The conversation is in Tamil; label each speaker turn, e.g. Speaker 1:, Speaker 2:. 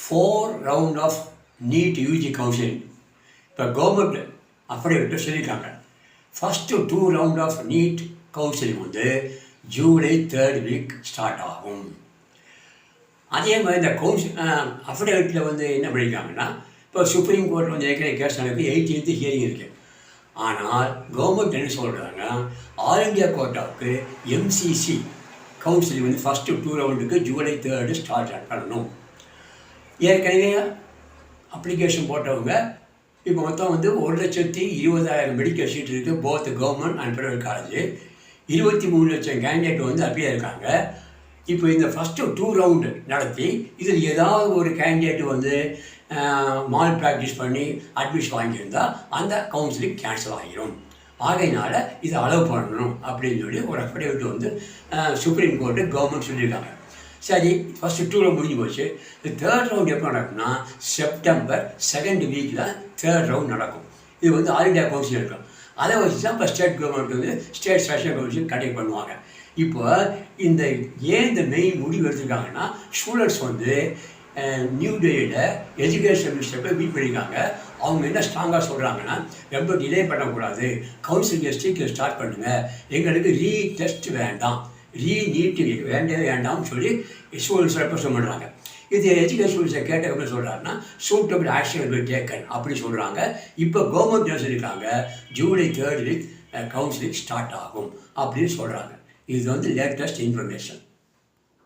Speaker 1: 4 round of NEET UG counselling இப்போ கவர்மெண்ட் அப்படியே விட்டு சொல்லியிருக்காங்க. First 2 round of NEET counselling வந்து ஜூலை 3rd வீக் ஸ்டார்ட் ஆகும். அதே மாதிரி இந்த அஃபிடேவிட்டில் வந்து என்ன பண்ணியிருக்காங்கன்னா, இப்போ சுப்ரீம் கோர்ட் வந்து ஏற்கனவே கேஸ் நடக்கு 18th ஹியரிங் இருக்குது. ஆனால் கவர்மெண்ட் என்ன சொல்கிறாங்க, ஆல் இண்டியா கோட்டாவுக்கு எம்சிசி கவுன்சிலிங் வந்து ஃபஸ்ட்டு 2 ரவுண்டுக்கு ஜூலை 3rd ஸ்டார்ட் பண்ணணும். ஏற்கனவே அப்ளிகேஷன் போட்டவங்க இப்போ மொத்தம் வந்து 1,20,000 மெடிக்கல் சீட் இருக்குது. Both government and private college. 23 லட்சம் கேண்டிடேட் வந்து அப்பியாக இருக்காங்க. இப்போ இந்த ஃபஸ்ட்டு 2 ரவுண்டு நடத்தி இதில் ஏதாவது ஒரு கேண்டிடேட் வந்து மால் ப்ராக்டிஸ் பண்ணி அட்மிஷன் வாங்கியிருந்தால் அந்த கவுன்சிலிங் கேன்சல் ஆகிடும். ஆகையினால இதை அலோவ் பண்ணணும் அப்படின்னு சொல்லி ஒரு அஃபிடேவிட் வந்து சுப்ரீம் கோர்ட்டு கவர்மெண்ட் சொல்லியிருக்காங்க. சரி, ஃபஸ்ட்டு 2 ரவுண்ட் முடிஞ்சு போச்சு. 3rd ரவுண்ட் எப்போ நடக்கும்னா செப்டம்பர் 2nd வீக்கில் 3rd ரவுண்ட் நடக்கும். இது வந்து ஆல் இண்டியா கவுன்சில் இருக்கும். அதை வச்சு தான் இப்போ ஸ்டேட் கவர்மெண்ட் வந்து ஸ்டேட் செஷன் கவுன்சில் கண்டக்ட் பண்ணுவாங்க. இப்போ இந்த மெயின் முடிவு எடுத்துருக்காங்கன்னா, ஸ்டூடெண்ட்ஸ் வந்து நியூ டெல்லியில் எஜுகேஷன் மினிஸ்டரை மீட் பண்ணியிருக்காங்க. அவங்க என்ன ஸ்ட்ராங்காக சொல்கிறாங்கன்னா, ரொம்ப டிலே பண்ணக்கூடாது, கவுன்சிலிங் சீக்கிரம் ஸ்டார்ட் பண்ணுங்கள், எங்களுக்கு ரீடெஸ்ட் வேண்டாம், நீட்டு வேண்டவே வேண்டாம்னு சொல்லி ஸ்டூடெண்ட்ஸ் ரெப்ரசன்ட் பண்ணுறாங்க. இது எஜுகேஷன் மினிஸ்டர் கேட்ட எப்படி சொல்கிறாருன்னா, சூட்டபிள் ஆக்ஷன் வில் டேக்கன் அப்படி சொல்கிறாங்க. இப்போ கவர்மெண்ட் என்ன சொல்லியிருக்காங்க, July 3rd week counselling start ஆகும் அப்படின்னு சொல்கிறாங்க. இது வந்து லேட்டஸ்ட் இன்ஃபர்மேஷன்.